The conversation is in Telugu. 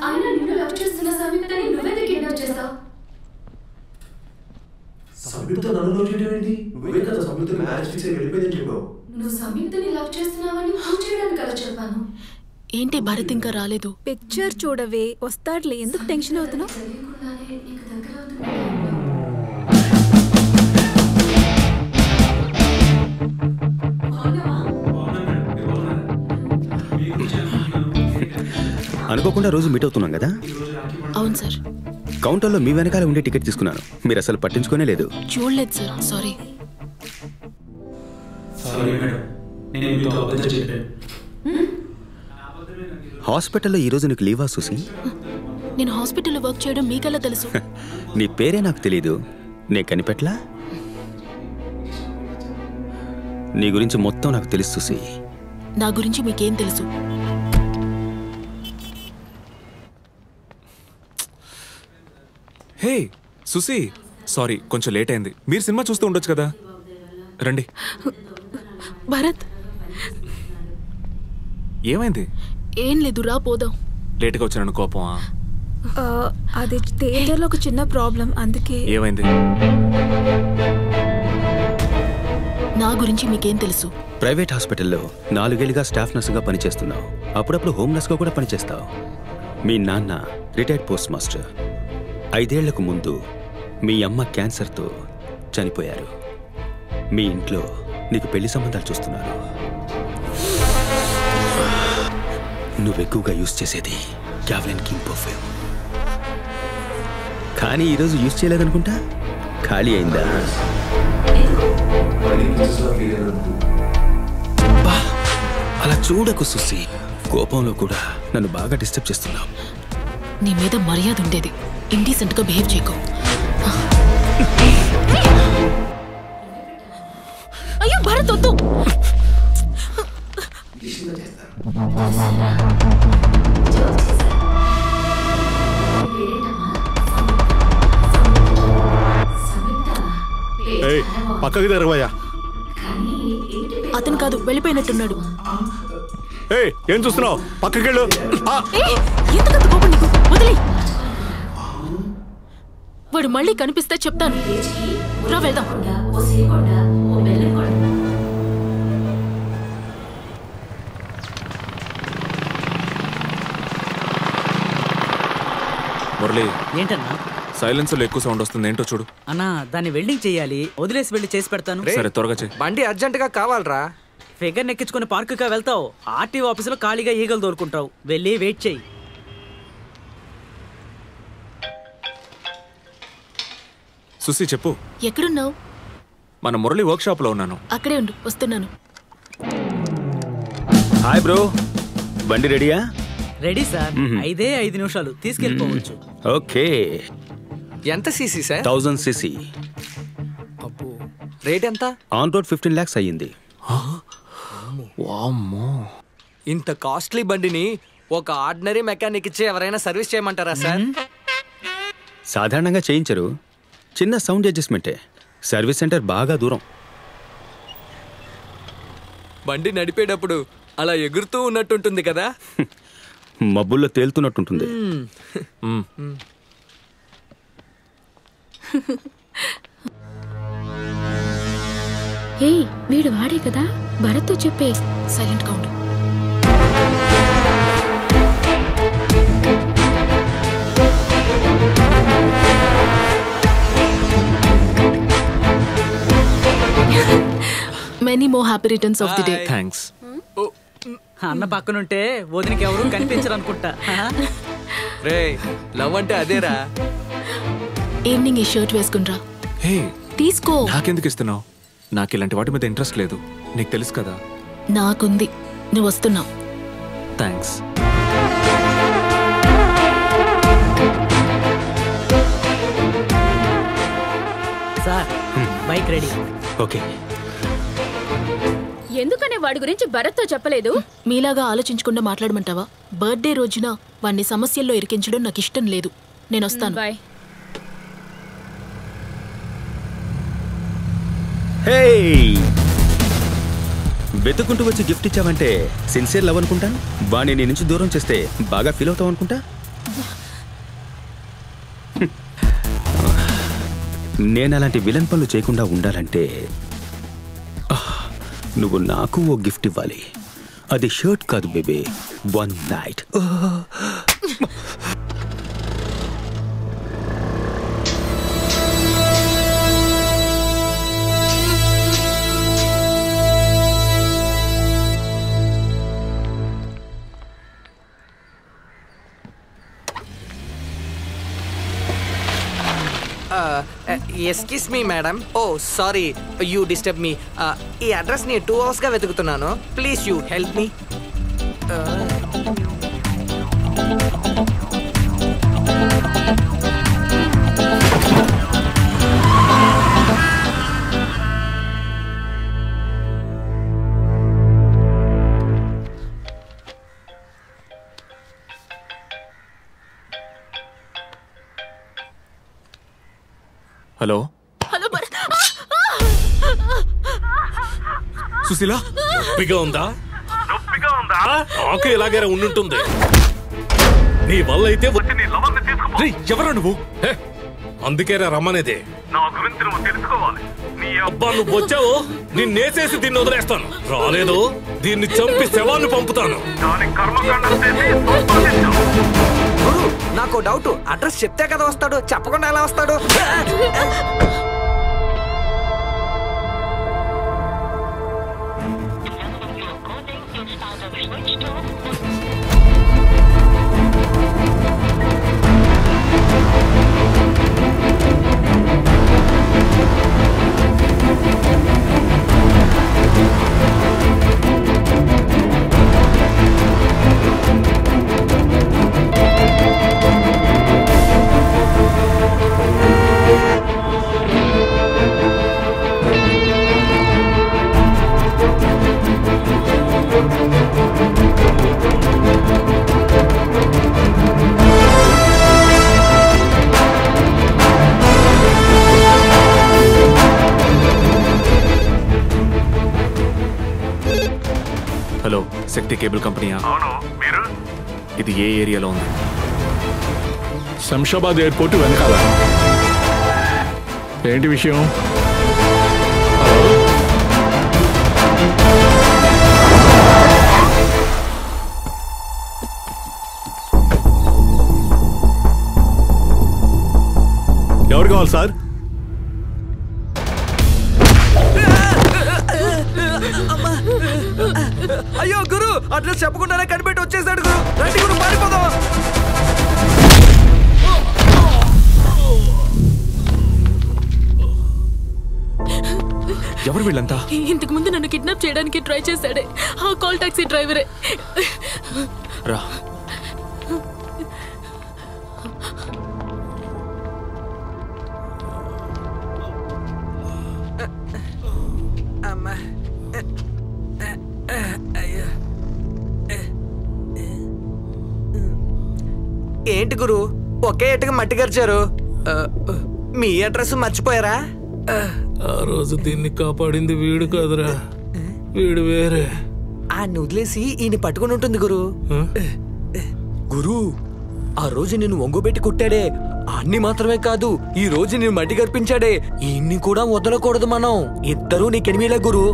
అయినా నిన్ను లవ్ చేస్తున్న సంయుక్తని నువ్వెందుకు కిడ్నాప్ చేసావు? సంయుక్త నన్ను లవ్ చేయడం ఏంటి? నువ్వే కదా సంయుక్త మ్యారేజ్ ఫిక్స్ అయ్యి వెళ్ళిపోయిందని చెప్పావు. నువ్వు సంయుక్తని లవ్ చేస్తున్నావని ప్రూవ్ చేయడానికి కదా చెప్పాను. ఏంటి భరత్ ఇంకా రాలేదు? పిక్చర్ చూడవే, వస్తాడులే, ఎందుకు టెన్షన్ అవుతున్నావు? తెలియకుండానే నీకు దగ్గర అవుతున్నా. అనుకోకుండా రోజు మీట్ అవుతున్నాం కదా? అవును సార్. కౌంటర్లో మీ వెనకాల ఉండే టికెట్ తీసుకున్నాను, మీరు అసలు పట్టించుకోనే లేదు. చూడలేదు సార్, సారీ. హాస్పిటల్లో ఈరోజు నీకు లీవా సుసి? నేను హాస్పిటల్లో వర్క్ చేయడం మీకెలా తెలుసు? నీ పేరే నాకు తెలీదు, నేను కనిపెట్లా? నీ గురించి మొత్తం నాకు తెలుసు సుసి. నా గురించి మీకేం తెలుసు? హే సుసి, సారీ కొంచెం లేట్ అయింది. మీరు సినిమా చూస్తూ ఉండొచ్చు కదా, రండి. భరత్, ఏమైంది? ఏం లేదు, రా పోదాం. లేట్గా వచ్చాను కోపమా? అది థియేటర్లో ఒక చిన్న ప్రాబ్లం, అందుకే. ఏమైంది? నా గురించి మీకేం తెలుసు? ప్రైవేట్ హాస్పిటల్లో 4 ఏళ్లుగా స్టాఫ్ నర్సుగా పనిచేస్తున్నావు, అప్పుడప్పుడు హోమ్ నర్స్గా కూడా పనిచేస్తావు. మీ నాన్న రిటైర్డ్ పోస్ట్ మాస్టర్. 5 ఏళ్లకు ముందు మీ అమ్మ క్యాన్సర్తో చనిపోయారు. మీ ఇంట్లో నీకు పెళ్లి సంబంధాలు చూస్తున్నారు. నువ్వెక్కువగా యూజ్ చేసేది క్యావ్లిన్ కింగ్ పర్ఫ్యూమ్, కానీ ఈరోజు యూజ్ చేయలేదనుకుంటా. ఖాళీ అయిందా? అలా చూడకు సుసి, కోపంలో కూడా నన్ను బాగా డిస్టర్బ్ చేస్తున్నావు. నీ మీద మర్యాద ఉండేది, ఇండీసెంట్ గా బిహేవ్ చేయకు. అయ్యో భరత్, వద్దు. పక్కకి తెరవయ్యా. అతను కాదు, వెళ్ళిపోయినట్టున్నాడు. ఏం చూస్తున్నావు? పక్కకెళ్ళు. ఎందుకంత కోపం నీకు? వదిలేయ్. వాడు మళ్ళీ కనిపిస్తే చెప్తాను. రా వెళ్దాం. మురళి, ఏంటన్నా? సైలెన్సర్లో ఎక్కువ సౌండ్ వస్తుంది, ఏంటో చూడు. అన్నా, దాన్ని వెల్డింగ్ చేయాలి, వదిలేసి వెళ్ళి చేసి పెడతాను. సరే, త్వరగా చేయి. బండి అర్జెంట్ గా కావాలరా. ఫిగర్ నెక్కించుకుని పార్కుగా వెళ్తావు, ఆర్టీఓ ఆఫీసులో ఖాళీగా ఈగలు దొరుకుంటావు. వెళ్ళి వెయిట్ చేయి. సుసి చెప్పు. ఎక్కడున్నావు? మన మురళి వర్క్ షాప్ లో ఉన్నాను. అక్కడే ఉండు, వస్తున్నాను. హాయ్ బ్రో, బండి రెడీయా? రెడీ సార్, 5 నిమిషాలు తీసుకెళ్ళిపోవచ్చు. ఓకే. ఎంత సీసీ సార్? 1000 cc. రేట్ ఎంత? ఆన్ రోడ్ 15 lakhs అయ్యింది. ఇంత కాస్ట్లీ బండిని ఒక ఆర్డినరీ మెకానిక్ ఇచ్చి ఎవరైనా సర్వీస్ చేయమంటారా సార్? సాధారణంగా చేయించరు, చిన్న సౌండ్ అడ్జస్ట్మెంటే. సర్వీస్ సెంటర్ బాగా దూరం. బండి నడిపేటప్పుడు అలా ఎగురుతూ ఉన్నట్టుంటుంది కదా? మబ్బుల్లో తేలుతున్నట్టుంటుంది. హే, వీడు వాడే కదా, భరత్తో చెప్పే. సైలెంట్ గా ఉండు. Many more happy returns of the day. Thanks. అన్న పక్కనుంటే వదినకి ఎవరు కనిపించరు అనుకుంటా. రే, లవ్ అంటే అదేరా. ఈవినింగ్ ఈ షర్ట్ వేసుకునిరా. హే, తీసుకో. నాకెందుకు ఇస్తున్నావు? నాకు ఇలాంటి వాటి మీద ఇంట్రెస్ట్ లేదు, నీకు తెలుసు కదా. నాకుంది, నువ్వు వస్తున్నావు. Thanks. Sir, bike ready. Okay. ఎందుకనే వాడి గురించి భరత్తో చెప్పలేదు? మీలాగా ఆలోచించకుండా మాట్లాడమంటావా? బర్త్డే రోజున వాడిని సమస్యల్లో ఇరికించడం నాకు ఇష్టం లేదు. నేను వస్తాను. బాయ్. హే, వెతుకుంటూ వచ్చి గిఫ్ట్ ఇచ్చావంటే సిన్సియర్ లవ్ అనుకుంటాను. వాణ్ణి నీ నుంచి దూరం చేస్తే బాగా ఫీల్ అవుతావు అనుకుంటా. నేను అలాంటి విలన్ పనులు చేయకుండా ఉండాలంటే నువ్వు నాకు ఓ గిఫ్ట్ ఇవ్వాలి. అది షర్ట్ కాదు baby, 1 night. Excuse me madam. Oh sorry, you disturb me. ఈ అడ్రస్ ని 2 hours గా వెతుకుతున్నాను. Please you help me. Hello hello Sushila, నొప్పిగా ఉందా? నాకు ఇలాగే ఉండుంటుంది. నీ వల్ల అయితే ఎవరా నువ్వు? అందుకేరా రమ్మనేదే. నా గురించి నువ్వు తెలుసుకోవాలి. నీ అబ్బా నువ్వు వచ్చావు, నిన్నేసేసి దీన్ని వదిలేస్తాను. రాలేదు, దీన్ని చంపి శవాన్ని పంపుతాను. నాకు డౌట్, అడ్రస్ చెప్తే కదా వస్తాడు, చెప్పకుండా ఎలా వస్తాడు? హలో, శక్తి కేబుల్ కంపెనీయా? ఇది ఏ ఏరియాలో ఉంది? శంషాబాద్ ఎయిర్పోర్ట్ వెనకాల. ఏంటి విషయం? ఎవరు కావాలి సార్? అయ్యో గురు, అడ్రస్ చెప్పకుండానే కనిపెట్టి వచ్చేసాడు గురు. రండి గురు, పారిపోదాం. ఎవరు వీళ్ళంతా? ఇంతకు ముందు నన్ను కిడ్నాప్ చేయడానికి ట్రై చేశాడే ఆ కాల్ టాక్సీ డ్రైవరే. రా. ఏంటి గురు, ఒకే ఎట్టుగా మట్టి గరిచారు? మీ అడ్రస్ మర్చిపోయారా? ఆ రోజు దీన్ని కాపాడింది వీడు కాదురా, వీడు వేరే. ఆ వదిలేసి ఈయన పట్టుకుని ఉంటుంది గురు. గురు, ఆ రోజు నిన్ను ఒంగోబెట్టి కుట్టాడే, అన్ని మాత్రమే కాదు ఈ రోజు నేను మట్టి గర్పించాడే, ఇన్ని కూడా వదలకూడదు మనం. ఇద్దరూ నీకెనిమిలే గురు.